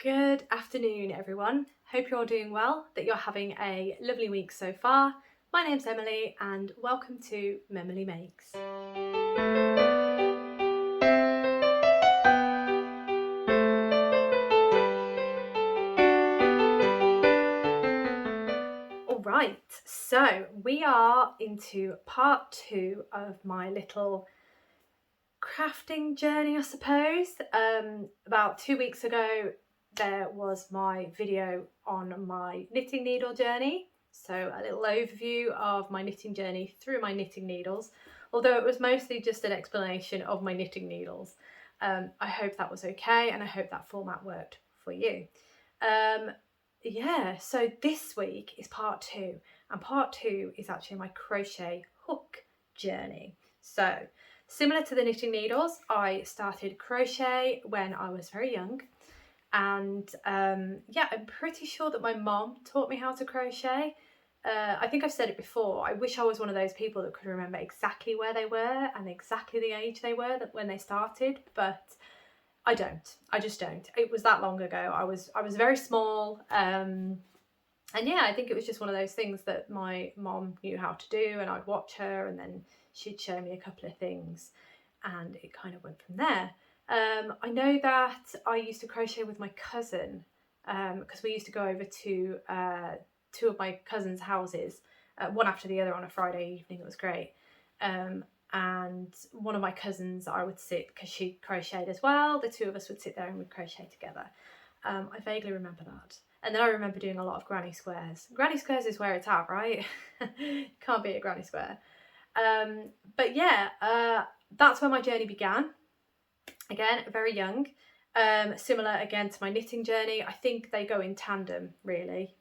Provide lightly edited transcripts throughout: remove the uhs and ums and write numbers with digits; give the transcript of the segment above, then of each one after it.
Good afternoon, everyone. Hope you're all doing well, that you're having a lovely week so far. My name's Emily and welcome to MemilyMakes. Alright, so we are into part 2 of my little crafting journey, I suppose. About 2 weeks ago there was my video on my knitting needle journey, so a little overview of my knitting journey through my knitting needles, although it was mostly just an explanation of my knitting needles. I hope that was okay and I hope that format worked for you. Yeah, so this week is part 2, and part 2 is actually my crochet hook journey. So similar to the knitting needles, I started crochet when I was very young, and yeah, I'm pretty sure that my mom taught me how to crochet. I think I've said it before, I wish I was one of those people that could remember exactly where they were and exactly the age they were when they started, but I don't. I just don't. It was that long ago. I was very small, and yeah, I think it was just one of those things that my mom knew how to do, and I'd watch her and then she'd show me a couple of things and it kind of went from there. I know that I used to crochet with my cousin because we used to go over to 2 of my cousins' houses, one after the other on a Friday evening. It was great. And one of my cousins, I would sit, because she crocheted as well, the 2 of us would sit there and we'd crochet together. I vaguely remember that. And then I remember doing a lot of granny squares. Granny squares is where it's at, right? Can't be a granny square. But yeah, that's where my journey began. Again, very young. Similar again to my knitting journey. I think they go in tandem, really.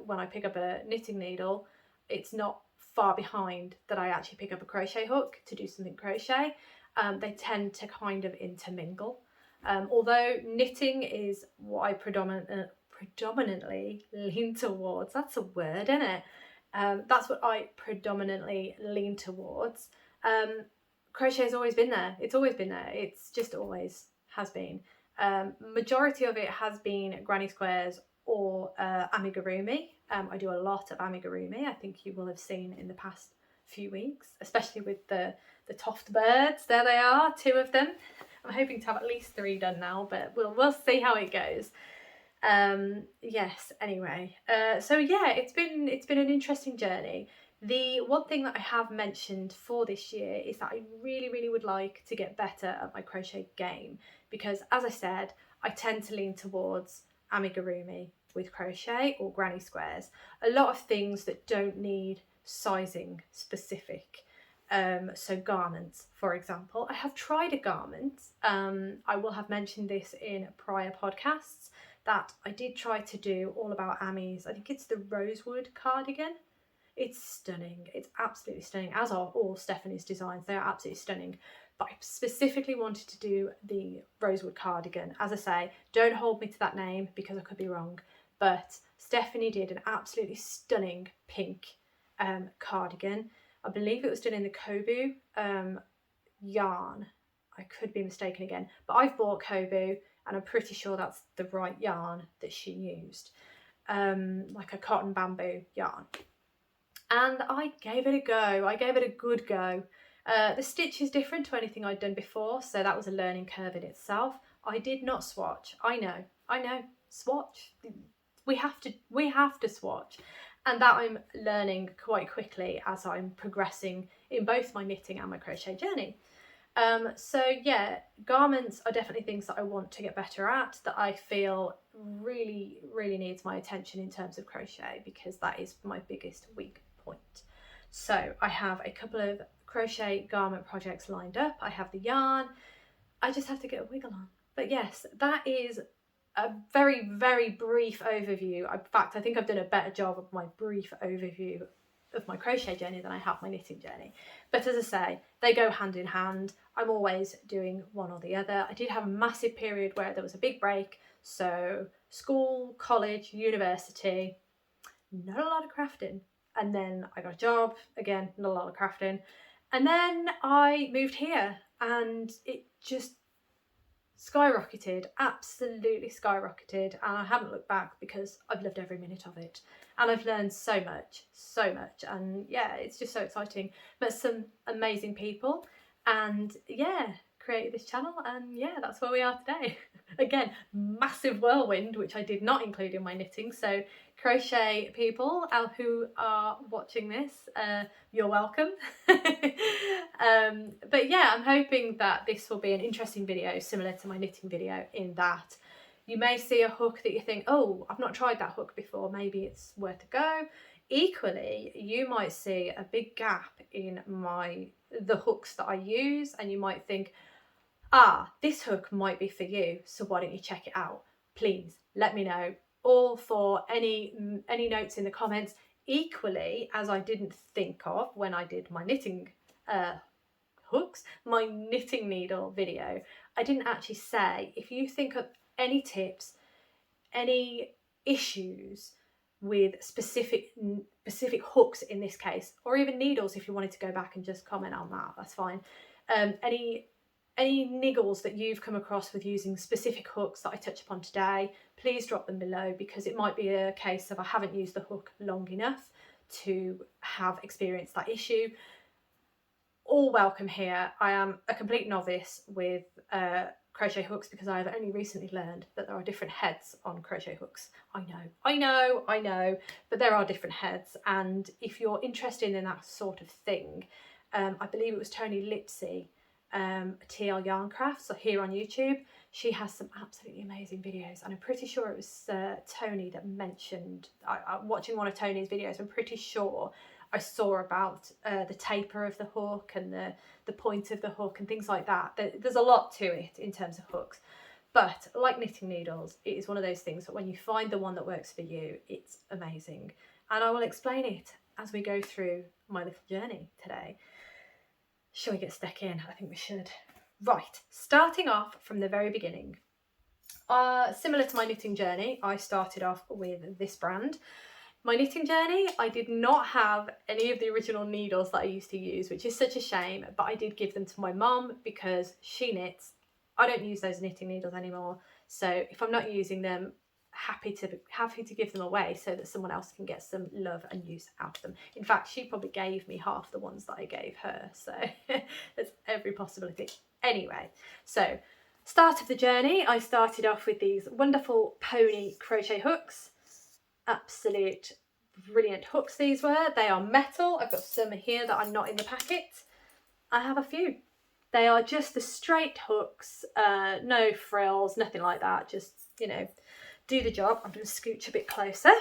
When I pick up a knitting needle, it's not far behind that I actually pick up a crochet hook to do something crochet. They tend to kind of intermingle. Although knitting is what I predominantly lean towards. That's a word, isn't it? That's what I predominantly lean towards. Crochet has always been there. It's always been there. It's just always has been. Majority of it has been granny squares or amigurumi. I do a lot of amigurumi. I think you will have seen in the past few weeks, especially with the toft birds. There they are, 2 of them. I'm hoping to have at least 3 done now, but we'll see how it goes. Yes, anyway, so yeah, it's been an interesting journey. The one thing that I have mentioned for this year is that I really would like to get better at my crochet game, because as I said, I tend to lean towards amigurumi with crochet or granny squares, a lot of things that don't need sizing specific. So garments, for example. I have tried a garment. I will have mentioned this in prior podcasts, that I did try to do all about Ami's. I think it's the Rosewood cardigan. It's stunning. It's absolutely stunning, as are all Stephanie's designs. They are absolutely stunning. But I specifically wanted to do the Rosewood cardigan. As I say, don't hold me to that name because I could be wrong. But Stephanie did an absolutely stunning pink cardigan. I believe it was done in the Kobu yarn. I could be mistaken again. But I've bought Kobu and I'm pretty sure that's the right yarn that she used. Like a cotton bamboo yarn. And I gave it a go. I gave it a good go. The stitch is different to anything I'd done before, so that was a learning curve in itself. I did not swatch. I know, swatch. We have to swatch, and that I'm learning quite quickly as I'm progressing in both my knitting and my crochet journey. So yeah, garments are definitely things that I want to get better at, that I feel really needs my attention in terms of crochet, because that is my biggest weak point. So I have a couple of crochet garment projects lined up. I have the yarn. I just have to get a wiggle on. But yes, that is a very brief overview. In fact, I think I've done a better job of my brief overview of my crochet journey than I have my knitting journey. But as I say, they go hand in hand. I'm always doing one or the other. I did have a massive period where there was a big break. So school, college, university, not a lot of crafting. And then I got a job, again, not a lot of crafting. And then I moved here and it just skyrocketed, absolutely skyrocketed, and I haven't looked back because I've loved every minute of it, and I've learned so much, and yeah, it's just so exciting. Met some amazing people, and yeah, created this channel, and yeah, that's where we are today. Again, massive whirlwind, which I did not include in my knitting, so crochet people out who are watching this, you're welcome. But yeah, I'm hoping that this will be an interesting video similar to my knitting video, in that you may see a hook that you think, oh, I've not tried that hook before, maybe it's worth a go. Equally, you might see a big gap in the hooks that I use, and you might think, ah, this hook might be for you, so why don't you check it out? Please let me know. All for any notes in the comments. Equally, as I didn't think of when I did my knitting hooks, my knitting needle video, I didn't actually say, if you think of any tips, any issues with specific hooks in this case, or even needles, if you wanted to go back and just comment on that, that's fine. Any niggles that you've come across with using specific hooks that I touch upon today, please drop them below, because it might be a case of I haven't used the hook long enough to have experienced that issue. All welcome here. I am a complete novice with crochet hooks, because I have only recently learned that there are different heads on crochet hooks. I know, but there are different heads, and if you're interested in that sort of thing, I believe it was Tony Lipsy, TL Yarn Crafts, so here on YouTube, she has some absolutely amazing videos, and I'm pretty sure it was Tony that mentioned, watching one of Tony's videos, I'm pretty sure I saw about the taper of the hook and the point of the hook and things like that. There's a lot to it in terms of hooks, but like knitting needles, it is one of those things that when you find the one that works for you, it's amazing, and I will explain it as we go through my little journey today. Shall we get stuck in? I think we should. Right, starting off from the very beginning. Similar to my knitting journey, I started off with this brand. My knitting journey, I did not have any of the original needles that I used to use, which is such a shame, but I did give them to my mum because she knits. I don't use those knitting needles anymore, so if I'm not using them, happy to give them away so that someone else can get some love and use out of them. In fact, she probably gave me half the ones that I gave her, so there's every possibility. Anyway, so start of the journey, I started off with these wonderful pony crochet hooks. Absolute brilliant hooks these were. They are metal. I've got some here that are not in the packet. I have a few. They are just the straight hooks, no frills, nothing like that, just, you know, do the job. I'm going to scooch a bit closer,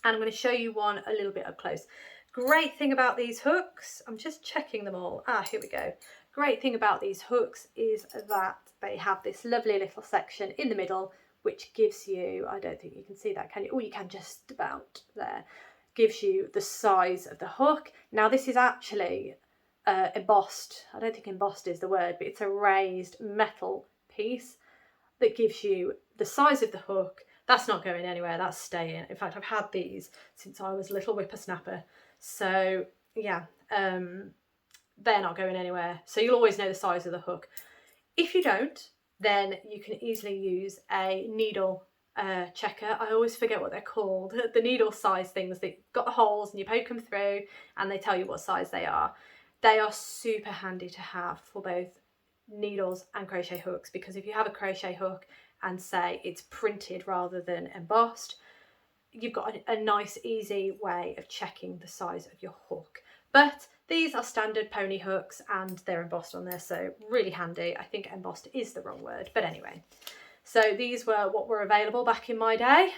and I'm going to show you one a little bit up close. Great thing about these hooks, I'm just checking them all. Here we go. Great thing about these hooks is that they have this lovely little section in the middle, which gives you, I don't think you can see that, can you? Oh, you can just about there. Gives you the size of the hook. Now this is actually embossed. I don't think embossed is the word, but it's a raised metal piece that gives you the size of the hook. That's not going anywhere, that's staying. In fact, I've had these since I was a little whippersnapper. So yeah, they're not going anywhere. So you'll always know the size of the hook. If you don't, then you can easily use a needle checker. I always forget what they're called. The needle size things that got the holes and you poke them through and they tell you what size they are. They are super handy to have for both needles and crochet hooks, because if you have a crochet hook and say it's printed rather than embossed, you've got a nice easy way of checking the size of your hook. But these are standard pony hooks and they're embossed on there, so really handy. I think embossed is the wrong word, but anyway. So these were what were available back in my day,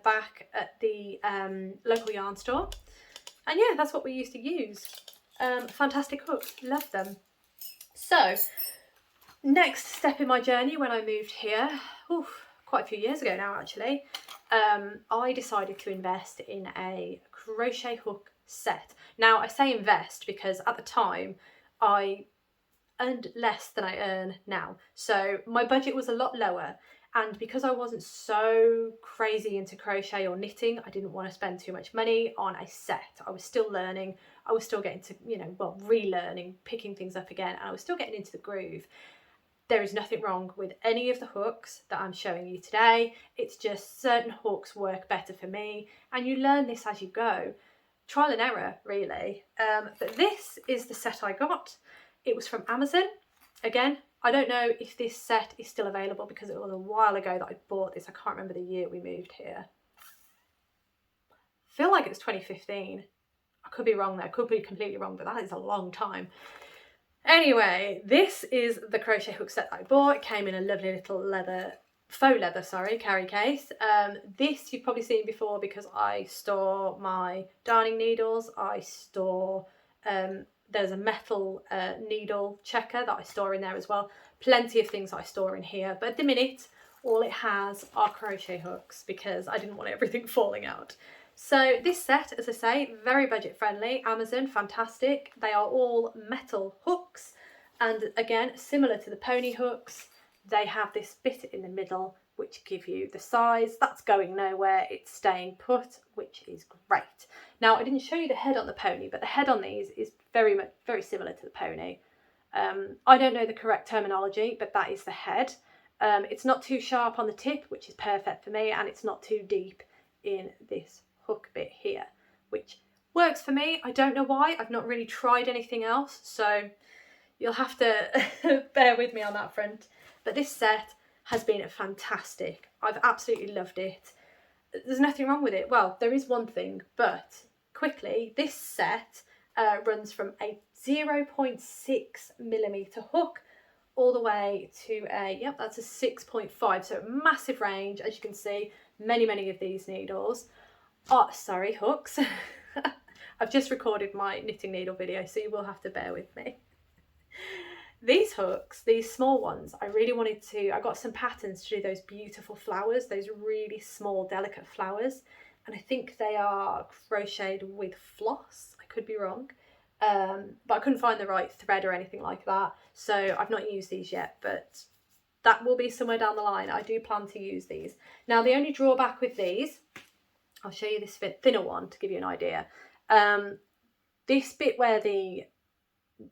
back at the local yarn store. And yeah, that's what we used to use. Fantastic hooks, love them. So next step in my journey, when I moved here, quite a few years ago now actually, I decided to invest in a crochet hook set. Now I say invest because at the time I earned less than I earn now, so my budget was a lot lower, and because I wasn't so crazy into crochet or knitting, I didn't want to spend too much money on a set. I was still learning, I was still getting to, relearning, picking things up again, and I was still getting into the groove. There is nothing wrong with any of the hooks that I'm showing you today. It's just certain hooks work better for me, and you learn this as you go. Trial and error, really. But this is the set I got. It was from Amazon. Again, I don't know if this set is still available because it was a while ago that I bought this. I can't remember the year we moved here. I feel like it was 2015. I could be wrong there, I could be completely wrong, but that is a long time. Anyway, this is the crochet hook set that I bought. It came in a lovely little faux leather, carry case. This you've probably seen before because I store my darning needles. I store, there's a metal needle checker that I store in there as well. Plenty of things I store in here, but at the minute, all it has are crochet hooks because I didn't want everything falling out. So this set, as I say, very budget friendly. Amazon, fantastic. They are all metal hooks. And again, similar to the pony hooks, they have this bit in the middle which give you the size. That's going nowhere. It's staying put, which is great. Now, I didn't show you the head on the pony, but the head on these is very similar to the pony. I don't know the correct terminology, but that is the head. It's not too sharp on the tip, which is perfect for me, and it's not too deep in this hook bit here, which works for me. I don't know why. I've not really tried anything else, so you'll have to bear with me on that front. But this set has been fantastic. I've absolutely loved it. There's nothing wrong with it. Well, there is one thing, but quickly, this set runs from a 0.6mm hook all the way to a, yep, that's a 6.5, so a massive range, as you can see, many of these needles. Oh, sorry, hooks. I've just recorded my knitting needle video, so you will have to bear with me. These hooks, these small ones, I really wanted to, I got some patterns to do those beautiful flowers, those really small, delicate flowers. And I think they are crocheted with floss. I could be wrong. But I couldn't find the right thread or anything like that. So I've not used these yet, but that will be somewhere down the line. I do plan to use these. Now, the only drawback with these, I'll show you this thinner one to give you an idea. This bit where the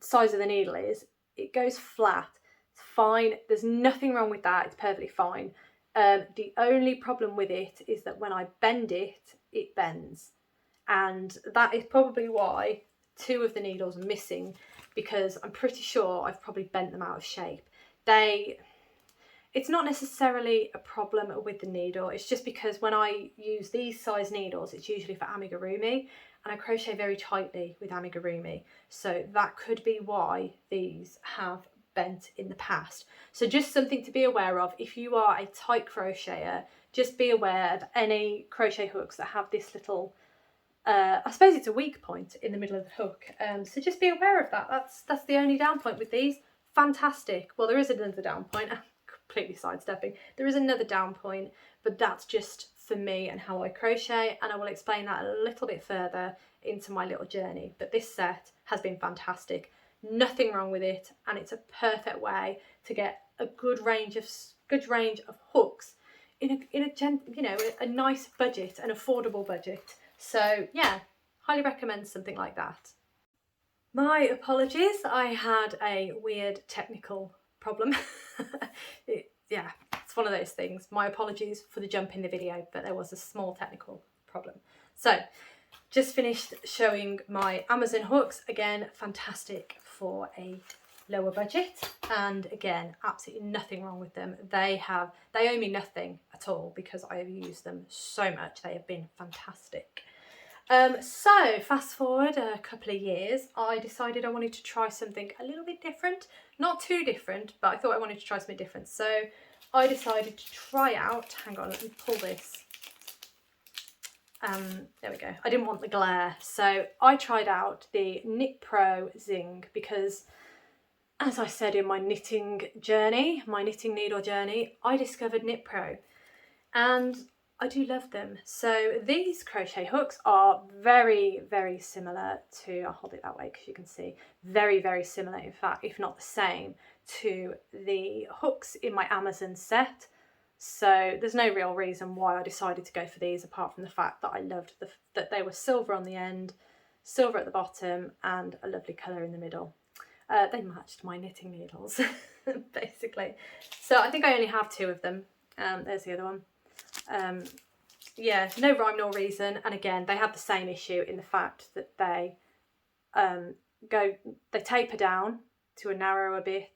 size of the needle is, it goes flat. It's fine. There's nothing wrong with that. It's perfectly fine. The only problem with it is that when I bend it, it bends. And that is probably why 2 of the needles are missing, because I'm pretty sure I've probably bent them out of shape. It's not necessarily a problem with the needle, it's just because when I use these size needles, it's usually for amigurumi, and I crochet very tightly with amigurumi, so that could be why these have bent in the past. So just something to be aware of. If you are a tight crocheter, just be aware of any crochet hooks that have this little, I suppose it's a weak point in the middle of the hook, so just be aware of that. That's the only down point with these. Fantastic. Well, there is another down point. Completely sidestepping. There is another down point, but that's just for me and how I crochet, and I will explain that a little bit further into my little journey. But this set has been fantastic. Nothing wrong with it, and it's a perfect way to get a good range of hooks in a nice budget, an affordable budget. So yeah, highly recommend something like that. My apologies, I had a weird technical problem. It's one of those things. My apologies for the jump in the video, but there was a small technical problem. So just finished showing my Amazon hooks. Again, fantastic for a lower budget, and again, absolutely nothing wrong with them. They owe me nothing at all because I have used them so much. They have been fantastic. So fast forward a couple of years, I decided I wanted to try something a little bit different. Not too different, but I thought I wanted to try something different. So I decided to try out, hang on, let me pull this. There we go. I didn't want the glare. So I tried out the KnitPro Zinc because, as I said in my knitting journey, my knitting needle journey, I discovered KnitPro and I do love them. So these crochet hooks are very similar to, I'll hold it that way because you can see, very similar, in fact, if not the same, to the hooks in my Amazon set. So there's no real reason why I decided to go for these apart from the fact that I loved that they were silver on the end, silver at the bottom, and a lovely colour in the middle. They matched my knitting needles, basically. So I think I only have 2 of them. There's the other one. Yeah, no rhyme nor reason. And again, they have the same issue in the fact that they taper down to a narrower bit.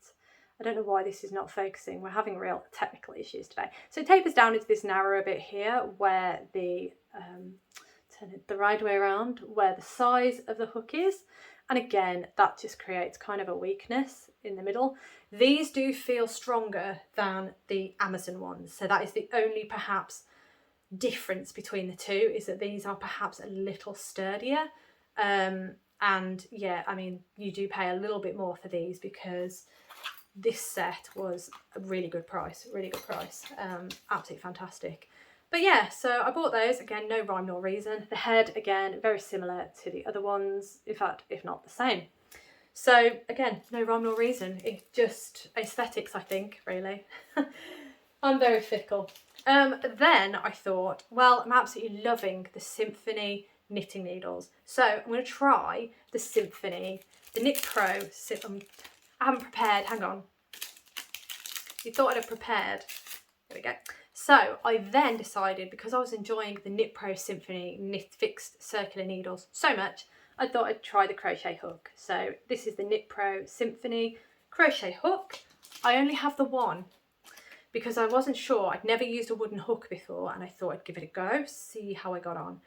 I don't know why this is not focusing. We're having real technical issues today. So it tapers down into this narrower bit here where the, turn it the right way around, where the size of the hook is. And again, that just creates kind of a weakness in the middle. These do feel stronger than the Amazon ones. So that is the only perhaps difference between the two, is that these are perhaps a little sturdier. And yeah, I mean, you do pay a little bit more for these because this set was a really good price, absolutely fantastic. But yeah, so I bought those, again, no rhyme nor reason. The head, again, very similar to the other ones, in fact, if not the same. So again, no rhyme nor reason, it's just aesthetics, I think, really. I'm very fickle. Then I thought, well, I'm absolutely loving the Symphony knitting needles. So I'm going to try the Symphony, the KnitPro. I haven't prepared, hang on. You thought I'd have prepared. There we go. So I then decided, because I was enjoying the KnitPro Symphony knit fixed circular needles so much, I thought I'd try the crochet hook. So this is the KnitPro Symphony crochet hook. I only have the one because I wasn't sure. I'd never used a wooden hook before and I thought I'd give it a go, see how I got on.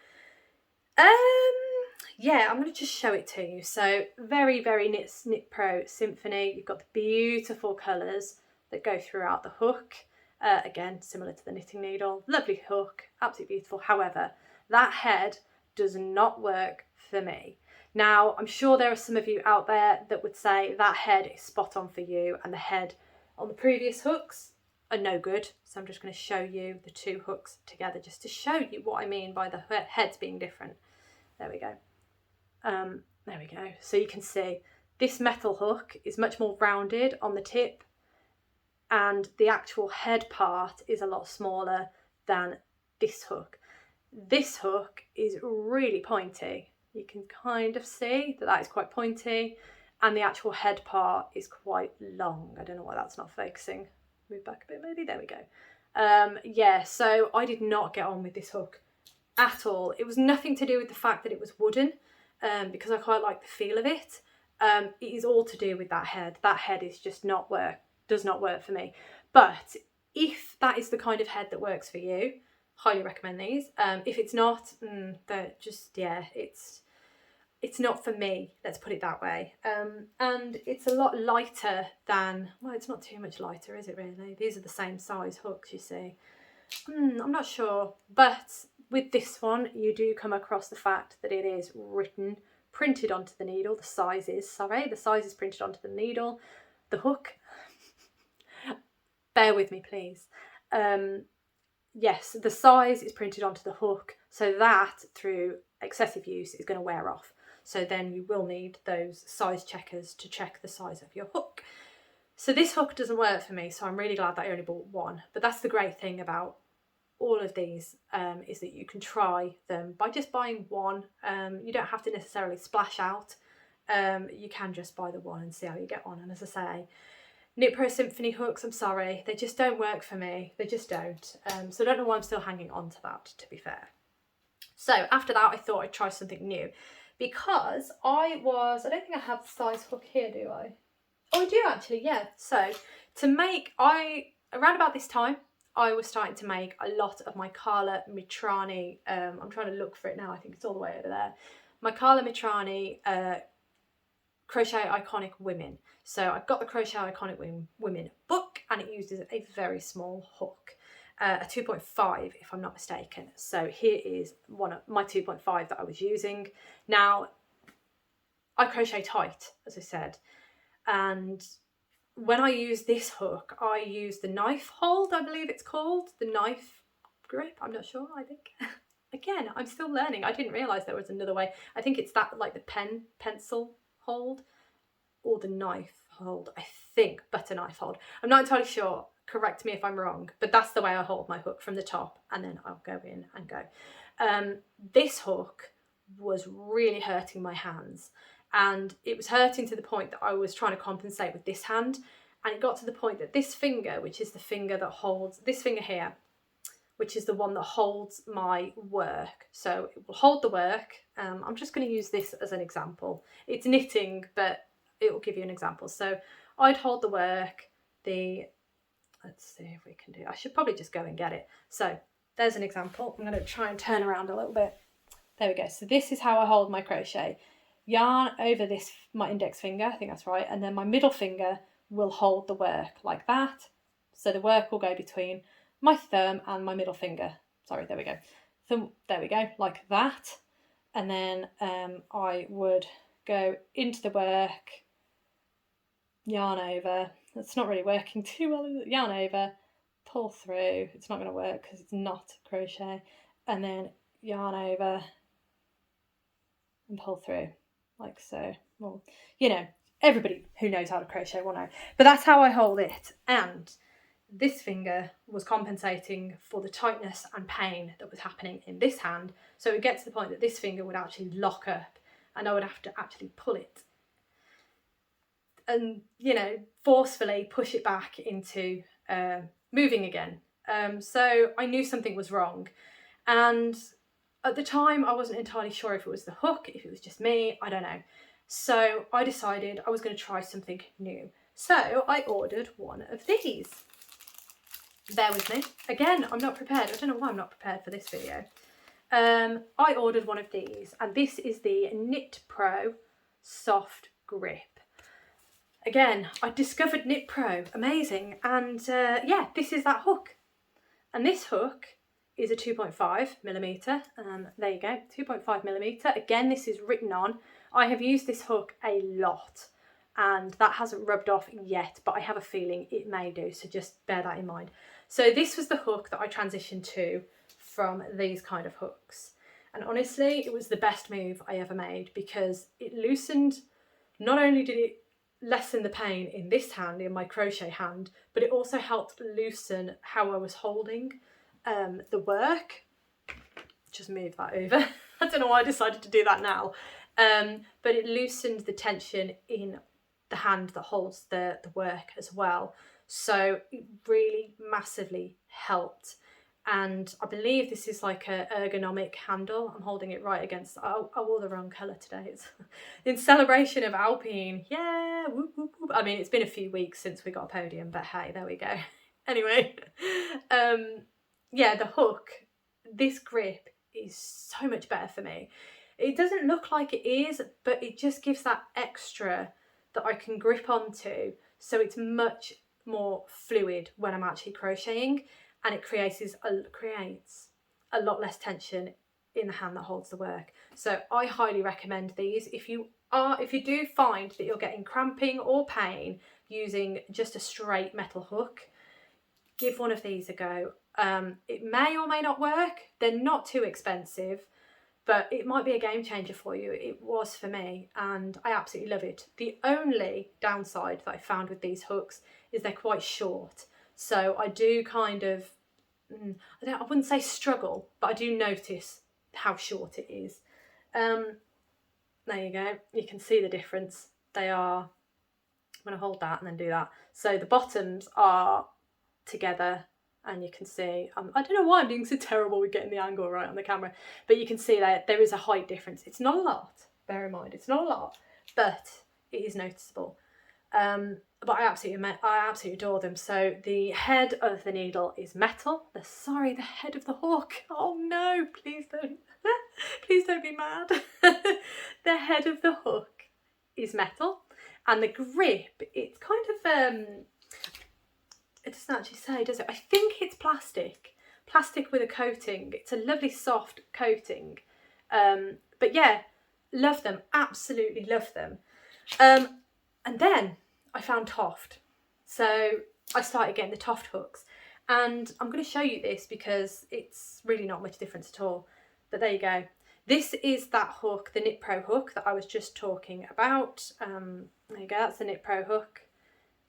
Yeah, I'm going to just show it to you. So very KnitPro Symphony. You've got the beautiful colours that go throughout the hook. Again, similar to the knitting needle. Lovely hook, absolutely beautiful. However, that head does not work for me. Now, I'm sure there are some of you out there that would say that head is spot on for you and the head on the previous hooks are no good. So I'm just going to show you the 2 hooks together just to show you what I mean by the heads being different. There we go. There we go. So you can see this metal hook is much more rounded on the tip and the actual head part is a lot smaller than this hook. This hook is really pointy. You can kind of see that is quite pointy and the actual head part is quite long. I don't know why that's not focusing. Move back a bit maybe, there we go. Yeah, so I did not get on with this hook at all. It was nothing to do with the fact that it was wooden, because I quite like the feel of it. It is all to do with that head. That head is just does not work for me. But if that is the kind of head that works for you, highly recommend these. If it's not, they're just, yeah, it's not for me, let's put it that way. And it's a lot lighter than, well, it's not too much lighter, is it really? These are the same size hooks, you see. I'm not sure, but with this one, you do come across the fact that it is printed onto the needle. The size is printed onto the needle. The hook, bear with me, please. Yes, the size is printed onto the hook, so that through excessive use is going to wear off. So then you will need those size checkers to check the size of your hook. So this hook doesn't work for me, so I'm really glad that I only bought one. But that's the great thing about all of these, is that you can try them by just buying one. You don't have to necessarily splash out. You can just buy the one and see how you get on. And as I say, KnitPro Symphony hooks, I'm sorry, they just don't work for me. They just don't. So I don't know why I'm still hanging on to that, to be fair. So after that, I thought I'd try something new because I don't think I have the size hook here, do I? Oh, I do actually, yeah. So around about this time, I was starting to make a lot of my Carla Mitrani, I'm trying to look for it now, I think it's all the way over there. My Carla Mitrani Crochet Iconic Women. So I've got the Crochet Iconic Women book and it uses a very small hook, a 2.5 if I'm not mistaken. So here is one of my 2.5 that I was using. Now, I crochet tight, as I said, and when I use this hook, I use the knife hold, I believe it's called, the knife grip, I'm not sure, I think. Again, I'm still learning. I didn't realise there was another way. I think it's that, like the pencil hold, or the knife hold, I think, butter knife hold. I'm not entirely sure, correct me if I'm wrong, but that's the way I hold my hook, from the top, and then I'll go in and go. This hook was really hurting my hands. and it was hurting to the point that I was trying to compensate with this hand, and it got to the point that this finger, which is the finger that holds, this finger here, which is the one that holds my work, so it will hold the work. I'm just going to use this as an example. It's knitting, but it will give you an example. So I'd hold the work, let's see if we can do, I should probably just go and get it. So there's an example. I'm going to try and turn around a little bit. There we go. So this is how I hold my crochet. Yarn over this, my index finger, I think that's right, and then my middle finger will hold the work like that. So the work will go between my thumb and my middle finger. Sorry, there we go. There we go, like that. And then I would go into the work, yarn over. That's not really working too well, is it? Yarn over, pull through. It's not going to work because it's not crochet. And then yarn over and pull through, like so. Well, you know, everybody who knows how to crochet will know. But that's how I hold it. And this finger was compensating for the tightness and pain that was happening in this hand. So it gets to the point that this finger would actually lock up and I would have to actually pull it and, you know, forcefully push it back into moving again. So I knew something was wrong. And at the time, I wasn't entirely sure if it was the hook, if it was just me, I don't know. So I decided I was going to try something new. So I ordered one of these. Bear with me. Again, I'm not prepared. I don't know why I'm not prepared for this video. I ordered one of these, and this is the KnitPro Soft Grip. Again, I discovered KnitPro, amazing, and yeah, this is that hook. And this hook is a 2.5mm. There you go, 2.5mm. Again, this is written on. I have used this hook a lot, and that hasn't rubbed off yet, but I have a feeling it may do, so just bear that in mind. So this was the hook that I transitioned to from these kind of hooks. And honestly, it was the best move I ever made because it loosened, not only did it lessen the pain in this hand, in my crochet hand, but it also helped loosen how I was holding the work. Just move that over. I don't know why I decided to do that now. But it loosened the tension in the hand that holds the work as well. So it really massively helped. And I believe this is like a ergonomic handle. I'm holding it right against, I wore the wrong colour today. It's in celebration of Alpine. Yeah, whoop, whoop, whoop. I mean, it's been a few weeks since we got a podium, but hey, there we go. Anyway, yeah, the hook, this grip is so much better for me. It doesn't look like it is, but it just gives that extra that I can grip onto, so it's much more fluid when I'm actually crocheting, and it creates a lot less tension in the hand that holds the work. So I highly recommend these. If you do find that you're getting cramping or pain using just a straight metal hook, give one of these a go. It may or may not work. They're not too expensive, but it might be a game changer for you. It was for me, and I absolutely love it. The only downside that I found with these hooks is they're quite short. So I do kind of, I wouldn't say struggle, but I do notice how short it is. There you go. You can see the difference. They are, I'm going to hold that and then do that. So the bottoms are together, and you can see, I don't know why I'm doing so terrible with getting the angle right on the camera, but you can see that there is a height difference. It's not a lot, bear in mind, it's not a lot, but it is noticeable. But I absolutely adore them. So the head of the needle is metal. The head of the hook. Oh no, please don't, please don't be mad. The head of the hook is metal, and the grip, it's kind of, it doesn't actually say, does it? I think it's plastic with a coating. It's a lovely soft coating. But yeah, love them, absolutely love them. And then I found Toft. So I started getting the Toft hooks, and I'm going to show you this because it's really not much difference at all. But there you go. This is that hook, the KnitPro hook that I was just talking about. There you go, that's the KnitPro hook.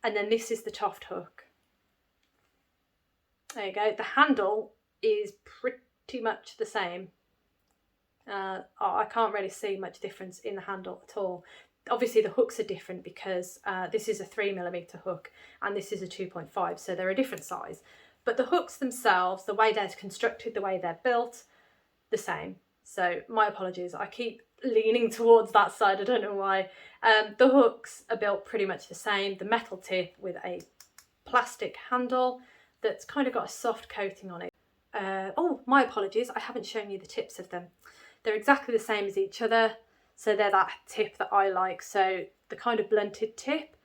And then this is the Toft hook. There you go. The handle is pretty much the same. I can't really see much difference in the handle at all. obviously the hooks are different because this is a 3mm hook and this is a 2.5, so they're a different size. But the hooks themselves, the way they're constructed, the way they're built, the same. So my apologies, I keep leaning towards that side, I don't know why. The hooks are built pretty much the same, the metal tip with a plastic handle that's kind of got a soft coating on it. Oh, my apologies, I haven't shown you the tips of them. They're exactly the same as each other, so they're that tip that I like, so the kind of blunted tip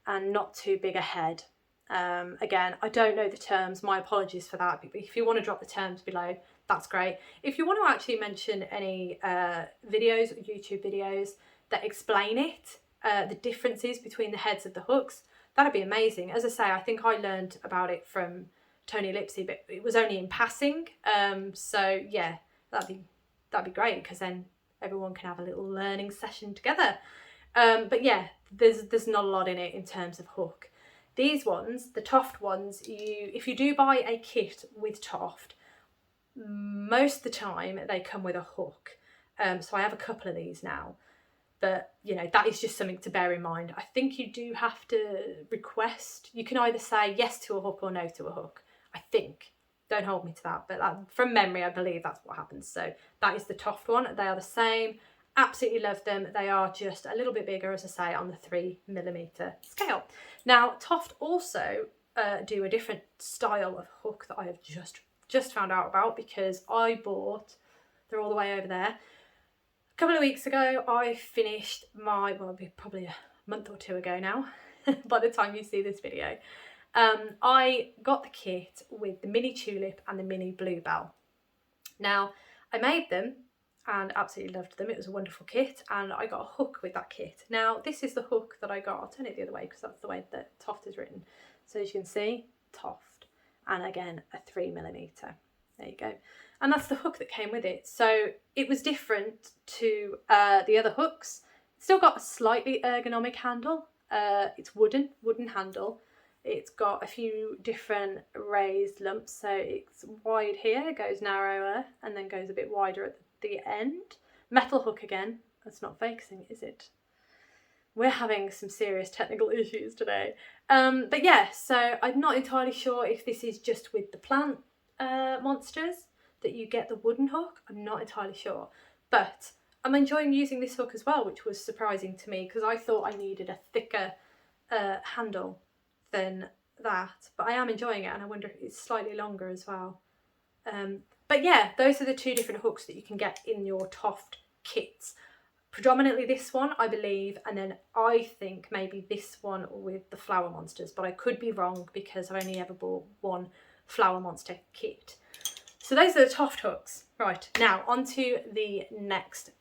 and not too big a head. Again, I don't know the terms, my apologies for that, but if you want to drop the terms below, that's great. If you want to actually mention any videos, YouTube videos that explain it, the differences between the heads of the hooks, that'd be amazing. As I say, I think I learned about it from Tony Lipsy, but it was only in passing. So yeah, that'd be great, because then everyone can have a little learning session together. But yeah, there's not a lot in it in terms of hook. These ones, the Toft ones, if you do buy a kit with Toft, most of the time they come with a hook. So I have a couple of these now, but you know, that is just something to bear in mind. I think you do have to request, you can either say yes to a hook or no to a hook, I think. Don't hold me to that, but from memory I believe that's what happens. So that is the Toft one. They are the same. Absolutely love them. They are just a little bit bigger, as I say, on the 3mm scale. Now Toft also do a different style of hook that I have just found out about, because I bought, they're all the way over there, a couple of weeks ago. I finished my, well, it'll be probably a month or two ago now by the time you see this video. I got the kit with the mini tulip and the mini bluebell. Now I made them and absolutely loved them. It was a wonderful kit, and I got a hook with that kit. Now this is the hook that I got. I'll turn it the other way because that's the way that Toft is written. So as you can see, Toft, and again a 3mm. There you go. And that's the hook that came with it. So it was different to the other hooks. It's still got a slightly ergonomic handle. It's wooden handle. It's got a few different raised lumps, so it's wide here, goes narrower, and then goes a bit wider at the end. Metal hook again. That's not focusing, is it? We're having some serious technical issues today. But yeah, so I'm not entirely sure if this is just with the plant monsters that you get the wooden hook. I'm not entirely sure. But I'm enjoying using this hook as well, which was surprising to me, because I thought I needed a thicker handle than that. But I am enjoying it, and I wonder if it's slightly longer as well. But yeah, those are the two different hooks that you can get in your Toft kits. Predominantly this one, I believe, and then I think maybe this one with the flower monsters, but I could be wrong because I've only ever bought one flower monster kit. So those are the Toft hooks. Right, now on to the next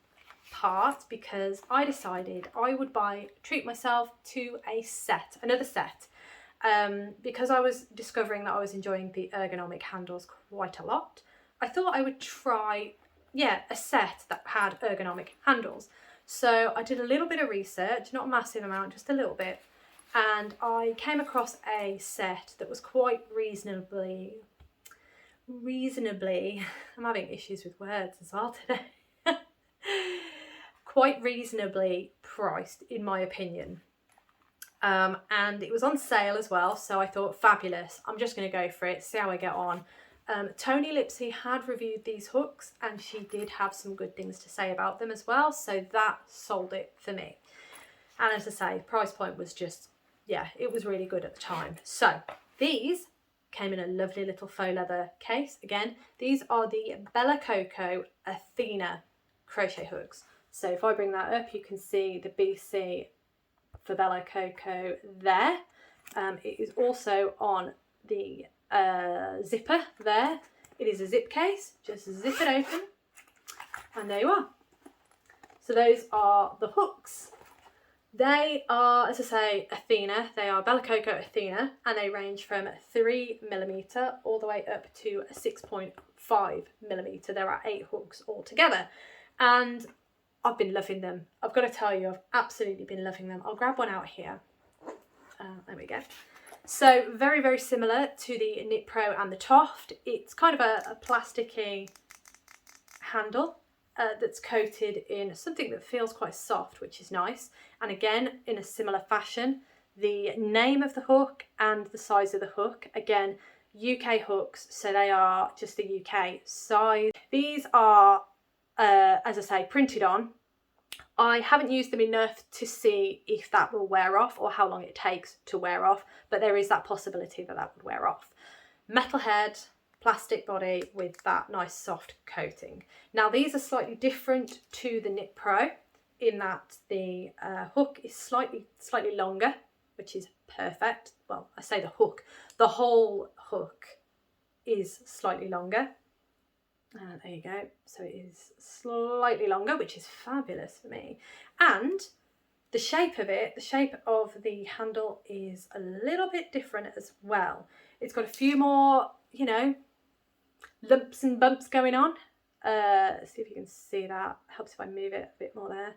part, because I decided I would treat myself to a set, another set. Because I was discovering that I was enjoying the ergonomic handles quite a lot, I thought I would try, yeah, a set that had ergonomic handles. So I did a little bit of research, not a massive amount, just a little bit, and I came across a set that was quite reasonably, I'm having issues with words as well today, quite reasonably priced in my opinion. And it was on sale as well, so I thought, fabulous, I'm just going to go for it, see how I get on. Tony Lipsy had reviewed these hooks, and she did have some good things to say about them as well, so that sold it for me. And as I say, price point was just, yeah, it was really good at the time. So these came in a lovely little faux leather case. Again, these are the Bella Coco Athena crochet hooks. So if I bring that up, you can see the BC for Bella Coco there. It is also on the zipper there. It is a zip case, just zip it open, and there you are. So those are the hooks. They are, as I say, Athena. They are Bella Coco Athena, and they range from 3mm all the way up to 6.5mm. There are 8 hooks altogether, and I've been loving them. I've got to tell you, I've absolutely been loving them. I'll grab one out here. There we go. So very, very similar to the KnitPro and the Toft. It's kind of a plasticky handle. that's coated in something that feels quite soft, which is nice. And again, in a similar fashion, the name of the hook and the size of the hook, again, UK hooks, so they are just the UK size. These are, as I say, printed on. I haven't used them enough to see if that will wear off or how long it takes to wear off, but there is that possibility that that would wear off. Metal head, plastic body with that nice soft coating. Now these are slightly different to the KnitPro in that the hook is slightly longer, which is perfect. Well, I say the hook, the whole hook is slightly longer. There you go. So it is slightly longer, which is fabulous for me. And the shape of it, the shape of the handle is a little bit different as well. It's got a few more, you know, lumps and bumps going on. Let's see if you can see that. Helps if I move it a bit more there.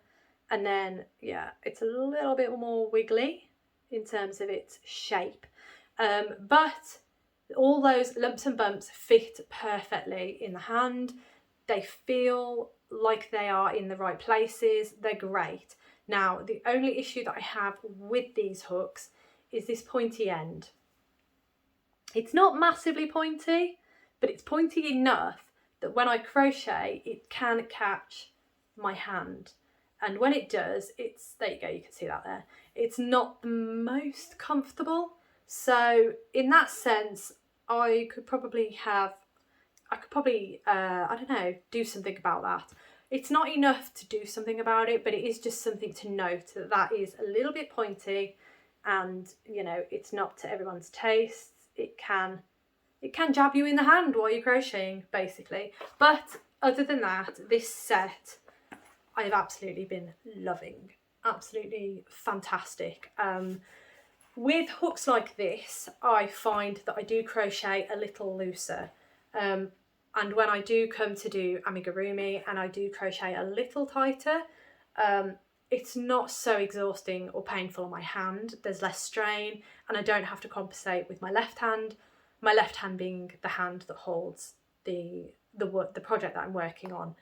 And then, yeah, it's a little bit more wiggly in terms of its shape. But all those lumps and bumps fit perfectly in the hand. They feel like they are in the right places. They're great. Now, the only issue that I have with these hooks is this pointy end. It's not massively pointy, but it's pointy enough that when I crochet, it can catch my hand. And when it does, it's, there you go, you can see that there. It's not the most comfortable. So in that sense, I could probably, I don't know, do something about that. It's not enough to do something about it, but it is just something to note that that is a little bit pointy and, you know, it's not to everyone's tastes. It can jab you in the hand while you're crocheting, basically. But other than that, this set I have absolutely been loving. Absolutely fantastic. With hooks like this, I find that I do crochet a little looser. And when I do come to do amigurumi and I do crochet a little tighter, it's not so exhausting or painful on my hand. There's less strain and I don't have to compensate with my left hand being the hand that holds the project that I'm working on.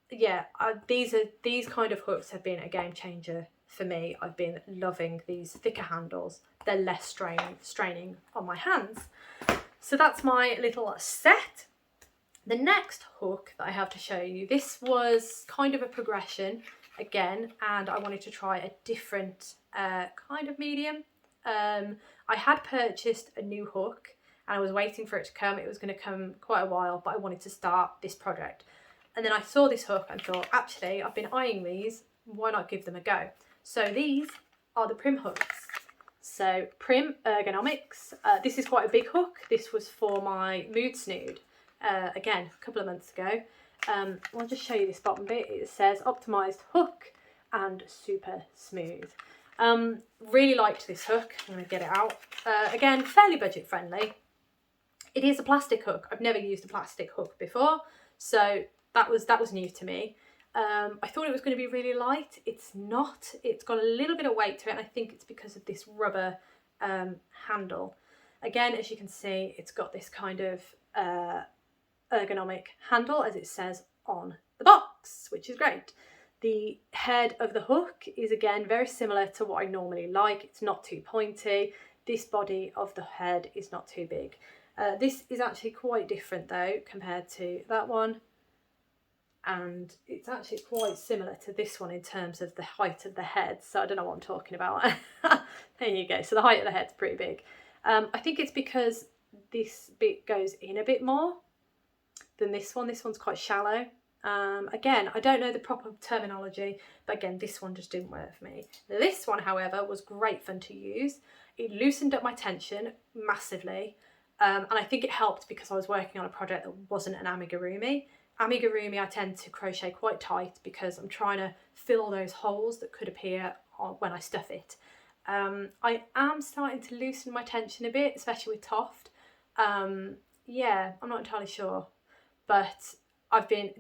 Yeah, these kind of hooks have been a game changer for me. I've been loving these thicker handles. They're less straining on my hands. So that's my little set. The next hook that I have to show you, this was kind of a progression again, and I wanted to try a different kind of medium. I had purchased a new hook and I was waiting for it to come. It was going to come quite a while, but I wanted to start this project. And then I saw this hook and thought, actually, I've been eyeing these, why not give them a go? So these are the Prim hooks. So Prim Ergonomics. This is quite a big hook. This was for my mood snood, again, a couple of months ago. I'll just show you this bottom bit. It says optimised hook and super smooth. Really liked this hook. I'm going to get it out. Again, fairly budget friendly. It is a plastic hook. I've never used a plastic hook before, so that was new to me. I thought it was going to be really light. It's not. It's got a little bit of weight to it, and I think it's because of this rubber handle. Again, as you can see, it's got this kind of ergonomic handle, as it says on the box, which is great. The head of the hook is again very similar to what I normally like. It's not too pointy. This body of the head is not too big. This is actually quite different though compared to that one, and it's actually quite similar to this one in terms of the height of the head, so I don't know what I'm talking about. There you go, so the height of the head's pretty big. I think it's because this bit goes in a bit more than this one. This one's quite shallow. Again, I don't know the proper terminology, but again, this one just didn't work for me. This one, however, was great fun to use. It loosened up my tension massively, and I think it helped because I was working on a project that wasn't an amigurumi. Amigurumi, I tend to crochet quite tight because I'm trying to fill those holes that could appear when I stuff it. I am starting to loosen my tension a bit, especially with Toft. Yeah, I'm not entirely sure, but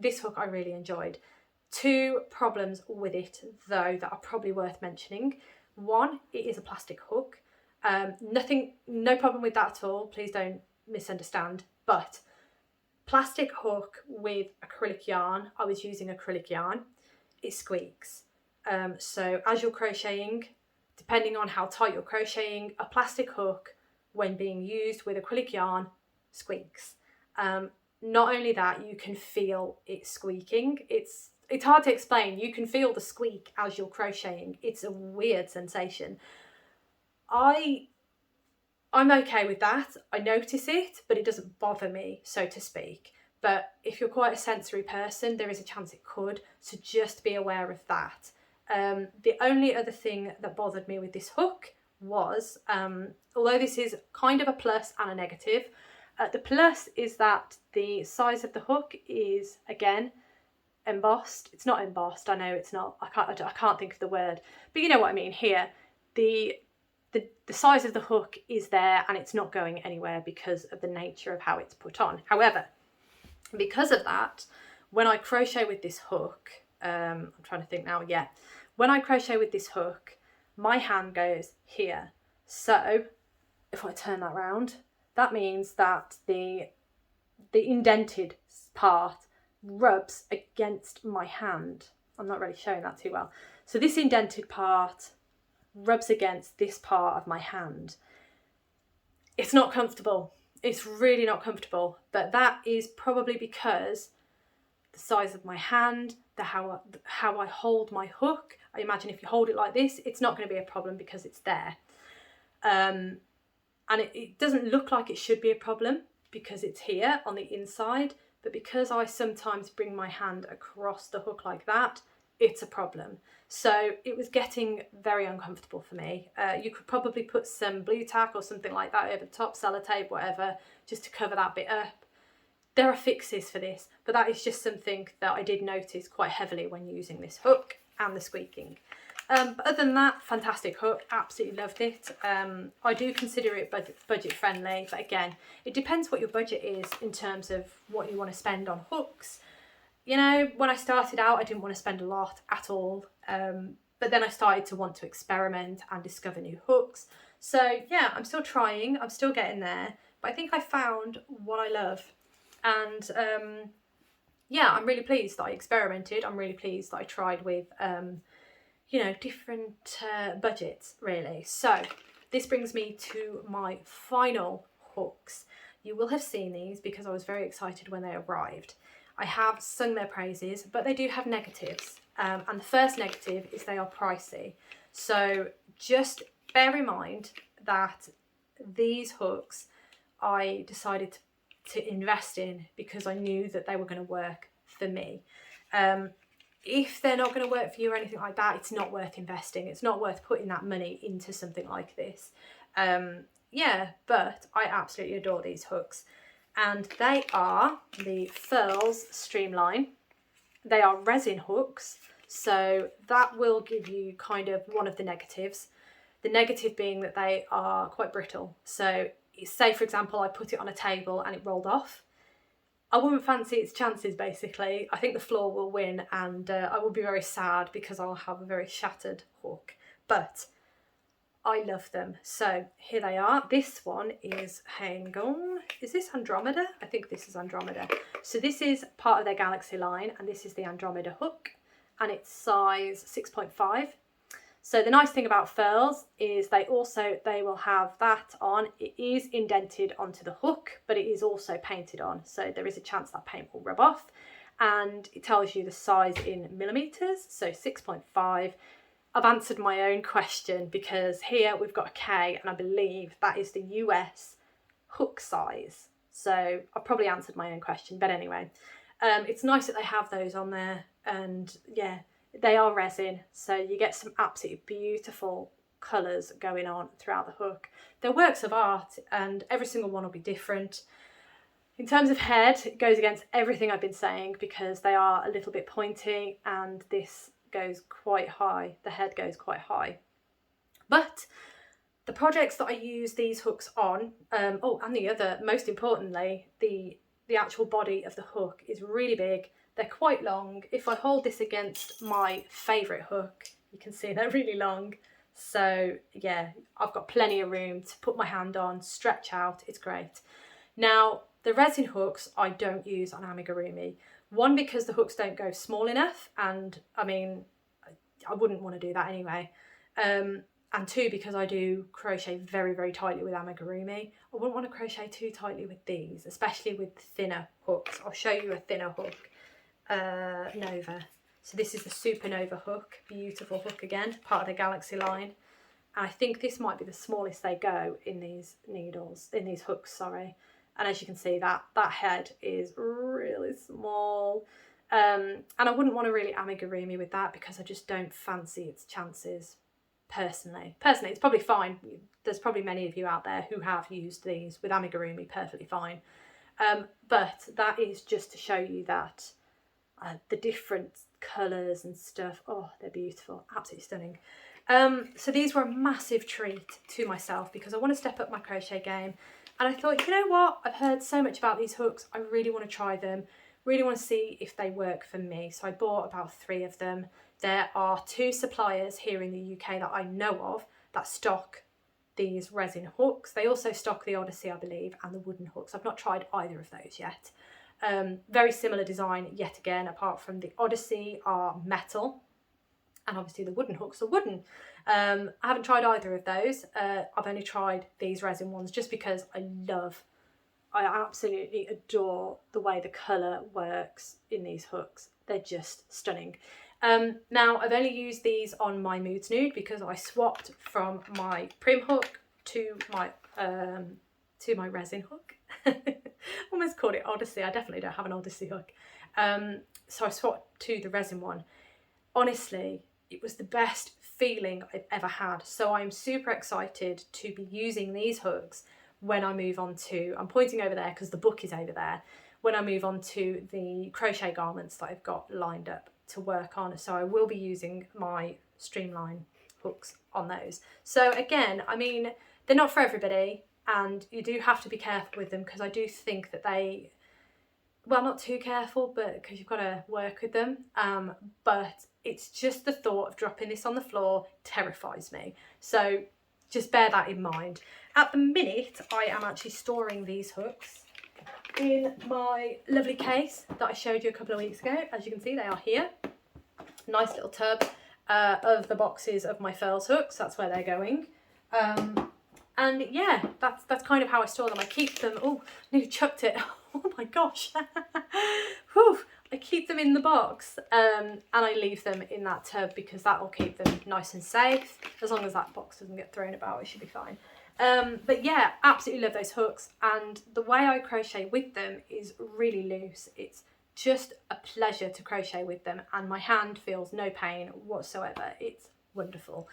this hook I really enjoyed. Two problems with it though that are probably worth mentioning. One, it is a plastic hook. No problem with that at all, please don't misunderstand, but Plastic hook with acrylic yarn, I was using acrylic yarn, it squeaks. So as you're crocheting, depending on how tight you're crocheting, a plastic hook when being used with acrylic yarn squeaks. Not only that, you can feel it squeaking. It's hard to explain. You can feel the squeak as you're crocheting. It's a weird sensation. I'm okay with that. I notice it, but it doesn't bother me, so to speak. But if you're quite a sensory person, there is a chance it could, so just be aware of that. The only other thing that bothered me with this hook was, although this is kind of a plus and a negative, the plus is that the size of the hook is, again, embossed. It's not embossed, I know it's not, I can't think of the word, but you know what I mean here. The size of the hook is there and it's not going anywhere because of the nature of how it's put on. However, because of that, when I crochet with this hook, I'm trying to think now, yeah. When I crochet with this hook, my hand goes here. So if I turn that round, that means that the indented part rubs against my hand. I'm not really showing that too well. So this indented part rubs against this part of my hand. It's not comfortable. It's really not comfortable, but that is probably because the size of my hand, how I hold my hook. I imagine if you hold it like this, it's not going to be a problem because it's there. And it doesn't look like it should be a problem because it's here on the inside, but because I sometimes bring my hand across the hook like that, it's a problem. So it was getting very uncomfortable for me. You could probably put some blue tack or something like that over the top, sellotape, whatever, just to cover that bit up. There are fixes for this, but that is just something that I did notice quite heavily when using this hook and the squeaking. But other than that, fantastic hook, absolutely loved it. I do consider it budget friendly, but again, it depends what your budget is in terms of what you want to spend on hooks. You know, when I started out, I didn't want to spend a lot at all, but then I started to want to experiment and discover new hooks. So yeah, I'm still trying, I'm still getting there, but I think I found what I love. And yeah, I'm really pleased that I experimented. I'm really pleased that I tried with, you know, different budgets, really. So this brings me to my final hooks. You will have seen these because I was very excited when they arrived. I have sung their praises, but they do have negatives. And the first negative is they are pricey. So just bear in mind that these hooks I decided to invest in because I knew that they were going to work for me. If they're not going to work for you or anything like that, it's not worth investing. It's not worth putting that money into something like this. Yeah, but I absolutely adore these hooks. And they are the Furls Streamline. They are resin hooks, so that will give you kind of one of the negatives. The negative being that they are quite brittle. So say, for example, I put it on a table and it rolled off. I wouldn't fancy its chances, basically. I think the floor will win and I will be very sad because I'll have a very shattered hook. But I love them. So here they are. This one is, hang on, is this Andromeda? I think this is Andromeda. So this is part of their Galaxy line and this is the Andromeda hook and it's size 6.5. So the nice thing about Furls is they will have that on. It is indented onto the hook, but it is also painted on. So there is a chance that paint will rub off and it tells you the size in millimeters. So 6.5. I've answered my own question because here we've got a K and I believe that is the US hook size. So I've probably answered my own question, but anyway, it's nice that they have those on there and yeah, they are resin. So you get some absolutely beautiful colours going on throughout the hook. They're works of art and every single one will be different. In terms of head, it goes against everything I've been saying because they are a little bit pointy and this goes quite high. The head goes quite high. But the projects that I use these hooks on, and the other, most importantly, the actual body of the hook is really big. They're quite long. If I hold this against my favourite hook, you can see they're really long. So yeah, I've got plenty of room to put my hand on, stretch out, it's great. Now, The resin hooks I don't use on amigurumi. One, because the hooks don't go small enough, and I mean, I wouldn't want to do that anyway. And two, because I do crochet very, very tightly with amigurumi. I wouldn't want to crochet too tightly with these, especially with thinner hooks. I'll show you a thinner hook, Nova. So this is the Supernova hook, beautiful hook again, part of the Galaxy line. And I think this might be the smallest they go in these needles, in these hooks, sorry. And as you can see, that head is really small. And I wouldn't want to really amigurumi with that because I just don't fancy its chances. Personally, it's probably fine. There's probably many of you out there who have used these with amigurumi perfectly fine. But that is just to show you that the different colours and stuff, oh, they're beautiful, absolutely stunning. So these were a massive treat to myself because I want to step up my crochet game. And I thought, you know what, I've heard so much about these hooks, I really want to try them, really want to see if they work for me. So I bought about 3 of them. There are 2 suppliers here in the UK that I know of that stock these resin hooks. They also stock the Odyssey, I believe, and the wooden hooks. I've not tried either of those yet. Very similar design yet again, apart from the Odyssey are metal and obviously the wooden hooks are wooden. I haven't tried either of those. I've only tried these resin ones just because I absolutely adore the way the colour works in these hooks. They're just stunning. Now I've only used these on my Moods Nude because I swapped from my Prim hook to my resin hook. Almost called it Odyssey. I definitely don't have an Odyssey hook. So I swapped to the resin one. Honestly, it was the best feeling I've ever had. So I'm super excited to be using these hooks when I move on to, I'm pointing over there because the book is over there, when I move on to the crochet garments that I've got lined up to work on. So I will be using my Streamline hooks on those. So again, I mean, they're not for everybody and you do have to be careful with them because I do think that they, well, not too careful, but because you've got to work with them. But it's just the thought of dropping this on the floor terrifies me. So just bear that in mind. At the minute, I am actually storing these hooks in my lovely case that I showed you a couple of weeks ago. As you can see, they are here. Nice little tub of the boxes of my Furls hooks. That's where they're going. And yeah, that's kind of how I store them. I keep them, oh, I nearly chucked it. Oh my gosh. Whew. I keep them in the box and I leave them in that tub because that will keep them nice and safe. As long as that box doesn't get thrown about, it should be fine. But yeah, absolutely love those hooks, and the way I crochet with them is really loose. It's just a pleasure to crochet with them and my hand feels no pain whatsoever. It's wonderful.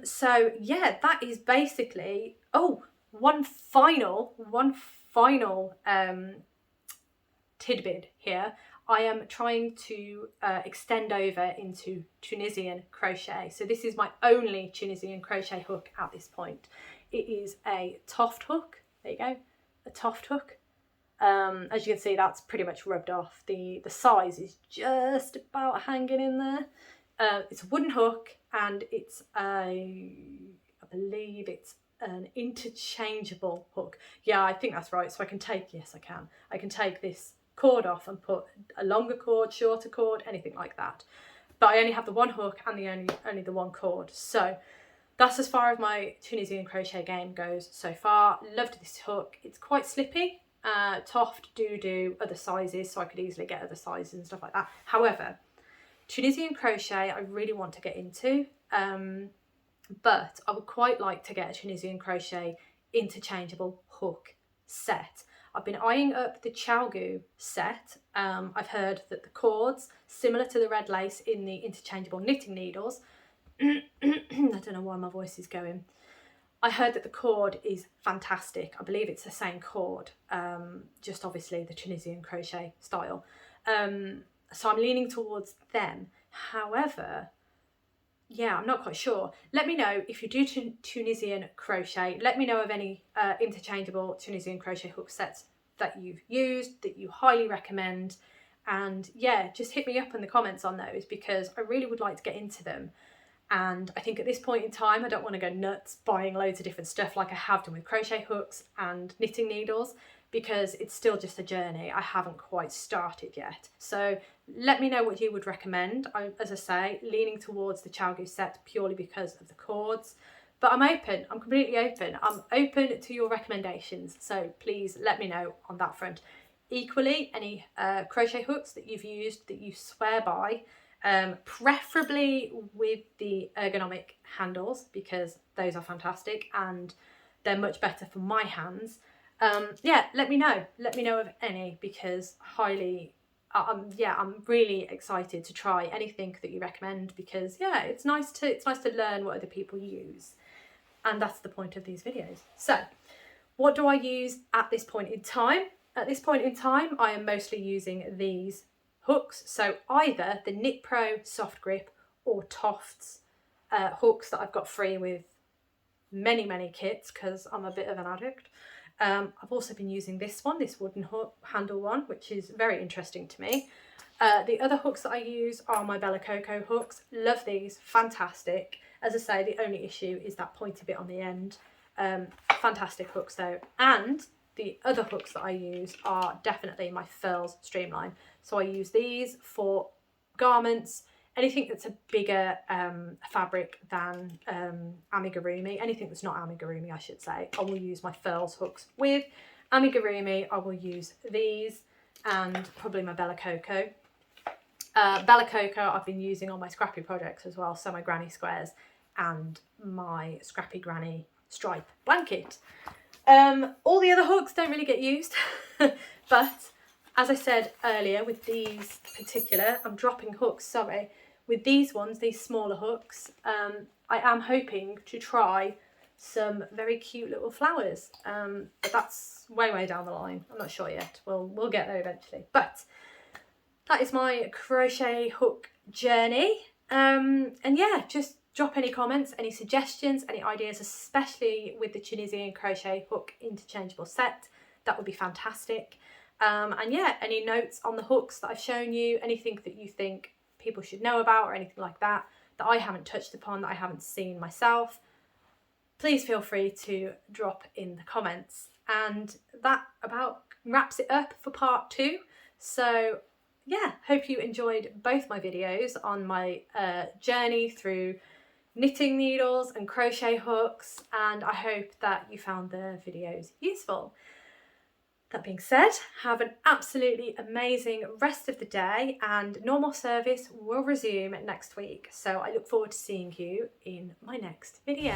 So yeah, that is basically, oh, one final tidbit here. I am trying to extend over into Tunisian crochet. So this is my only Tunisian crochet hook at this point. It is a Toft hook. There you go, a Toft hook. As you can see, that's pretty much rubbed off. The size is just about hanging in there. It's a wooden hook and it's I believe it's an interchangeable hook. Yeah, I think that's right. So I can take, yes I can. I can take this cord off and put a longer cord, shorter cord, anything like that. But I only have the one hook and only the one cord. So that's as far as my Tunisian crochet game goes so far. Loved this hook. It's quite slippy. Toft do other sizes, so I could easily get other sizes and stuff like that. However, Tunisian crochet I really want to get into, but I would quite like to get a Tunisian crochet interchangeable hook set. I've been eyeing up the Chalgu set. I've heard that the cords, similar to the red lace in the interchangeable knitting needles, I don't know why my voice is going. I heard that the cord is fantastic. I believe it's the same cord, just obviously the Tunisian crochet style. So I'm leaning towards them. However, yeah, I'm not quite sure. Let me know if you do Tunisian crochet. Let me know of any interchangeable Tunisian crochet hook sets that you've used, that you highly recommend. And yeah, just hit me up in the comments on those because I really would like to get into them. And I think at this point in time, I don't want to go nuts buying loads of different stuff like I have done with crochet hooks and knitting needles, because it's still just a journey. I haven't quite started yet. So let me know what you would recommend. As I say, leaning towards the Chow Goose set purely because of the cords. But I'm open, I'm completely open. I'm open to your recommendations. So please let me know on that front. Equally, any crochet hooks that you've used that you swear by, preferably with the ergonomic handles, because those are fantastic and they're much better for my hands. Yeah, let me know of any, because I'm really excited to try anything that you recommend, because yeah, it's nice to learn what other people use, and that's the point of these videos. So what do I use at this point in time? At this point in time, I am mostly using these hooks, so either the KnitPro soft grip or Tofts hooks that I've got free with many kits, because I'm a bit of an addict. I've also been using this wooden hook handle one, which is very interesting to me. The other hooks that I use are my Coco hooks. Love these, fantastic. As I say, the only issue is that pointy bit on the end. Fantastic hooks though. And the other hooks that I use are definitely my Furls Streamline. So I use these for garments, anything that's a bigger fabric than amigurumi, anything that's not amigurumi I should say, I will use my Furls hooks with. Amigurumi, I will use these, and probably my Coco. Coco I've been using on my scrappy projects as well, so my granny squares and my scrappy granny stripe blanket. All the other hooks don't really get used, but as I said earlier, with these particular, I'm dropping hooks, sorry. With these ones, these smaller hooks, I am hoping to try some very cute little flowers, but that's way down the line. I'm not sure yet. We'll get there eventually. But that is my crochet hook journey. And yeah, just drop any comments, any suggestions, any ideas, especially with the Tunisian crochet hook interchangeable set. That would be fantastic. And yeah, any notes on the hooks that I've shown you, anything that you think people should know about or anything like that I haven't touched upon, that I haven't seen myself, please feel free to drop in the comments. And that about wraps it up for part 2. So yeah, hope you enjoyed both my videos on my journey through knitting needles and crochet hooks, and I hope that you found the videos useful. That being said, have an absolutely amazing rest of the day, and normal service will resume next week. So I look forward to seeing you in my next video.